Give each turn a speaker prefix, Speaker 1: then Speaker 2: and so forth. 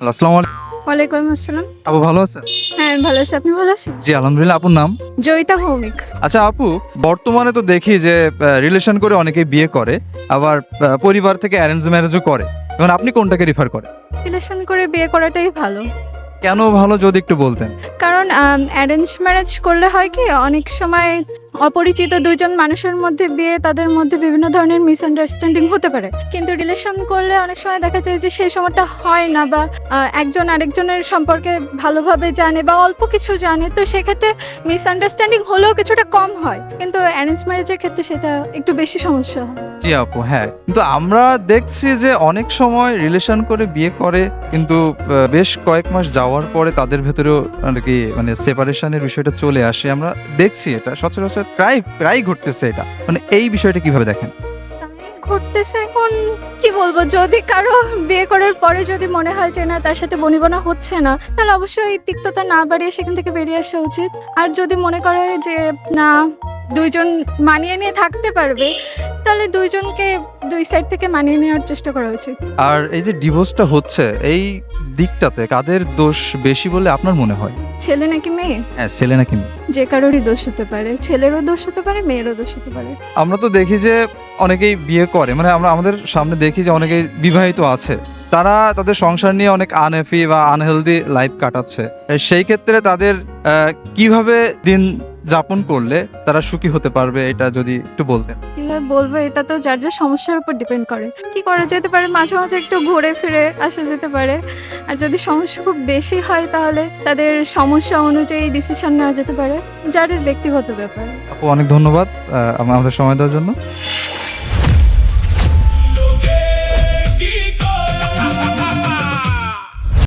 Speaker 1: আসসালামু আলাইকুম।
Speaker 2: ওয়ালাইকুম আসসালাম।
Speaker 1: আপু ভালো আছেন?
Speaker 2: হ্যাঁ, আমি ভালো আছি। আপনি ভালো আছেন?
Speaker 1: জি আলহামদুলিল্লাহ। আপুর নাম?
Speaker 2: জয়িতা ভৌমিক।
Speaker 1: আচ্ছা আপু, বর্তমানে তো দেখি যে রিলেশন করে অনেকেই বিয়ে করে, আবার পরিবার থেকে অ্যারেঞ্জ ম্যারেজও করে। এখন আপনি কোনটাকে রিফার করেন?
Speaker 2: রিলেশন করে বিয়ে করাটাই ভালো।
Speaker 1: কেন ভালো যদি একটু বলতেন?
Speaker 2: কারণ অ্যারেঞ্জ ম্যারেজ করলে হয় কি অনেক সময় অপরিচিত ২ জন মানুষের মধ্যে বিয়ে, তাদের মধ্যে বিভিন্ন ধরনের মিসআন্ডারস্ট্যান্ডিং হতে পারে। কিন্তু রিলেশন করলে অনেক সময় দেখা যায় যে সেই সময়টা হয় না, বা একজন আরেকজনের সম্পর্কে ভালোভাবে জানে বা অল্প কিছু জানে। তো সেক্ষেত্রে মিসআন্ডারস্ট্যান্ডিং হলেও কিছুটা কম হয়। কিন্তু অ্যারেঞ্জ ম্যারেজের ক্ষেত্রে সেটা একটু বেশি সমস্যা হয়।
Speaker 1: জি আপু, হ্যাঁ। কিন্তু আমরা দেখছি যে অনেক সময় রিলেশন করে বিয়ে করে, কিন্তু বেশ কয়েক মাস যাওয়ার পরে তাদের ভেতরেও আর কি মানে সেপারেশনের বিষয়টা চলে আসে। আমরা দেখছি এটা সচরাচর প্রায় ঘটতেছে এটা। মানে এই বিষয়টা কিভাবে দেখেন?
Speaker 2: ঘটতেছে এখন কি বলবো, যদি কারো বিয়ে করার পরে যদি মনে হয় যে না তার সাথে বনিবনা হচ্ছে না, তাহলে অবশ্যই তিক্ততা না বাড়িয়ে সেখান থেকে বেরিয়ে আসা উচিত। আর যদি মনে করে যে না, ২ জন মানিয়ে নিয়ে থাকতে পারবে, তাহলে ২ জনকে ২ সাইড থেকে মানিয়ে নেওয়ার চেষ্টা করা উচিত।
Speaker 1: আর এই যে ডিভোর্সটা হচ্ছে, এই দিকটাতে কাদের দোষ বেশি বলে আপনার মনে হয়?
Speaker 2: ছেলে নাকি মেয়ে?
Speaker 1: হ্যাঁ, ছেলে নাকি মেয়ে?
Speaker 2: যে কারোরই দোষ হতে পারে। ছেলেরও দোষ হতে পারে, মেয়েরও দোষ হতে পারে।
Speaker 1: আমরা তো দেখি যে অনেকেই বিয়ে করে, মানে আমরা আমাদের সামনে দেখি যে অনেকেই বিবাহিত আছে। তারা তাদের সংসার নিয়ে অনেক আনহ্যাপি বা আনহেলদি লাইফ কাটাচ্ছে। সেই ক্ষেত্রে তাদের কিভাবে দিন যাপন করলে তারা সুখী হতে পারবে, এটা যদি একটু বলতেন।
Speaker 2: কিভাবে বলবো, এটা তো যার যার সমস্যার উপর ডিপেন্ড করে। কি করা যেতে পারে, মাঝে মাঝে একটু ঘুরে ফিরে আসা যেতে পারে। আর যদি সমস্যা খুব বেশি হয় তাহলে তাদের সমস্যা অনুযায়ী ডিসিশন নেওয়া যেতে পারে। যাদের ব্যক্তিগত ব্যাপার।
Speaker 1: আপু অনেক ধন্যবাদ আমাদের সময় দেওয়ার জন্য।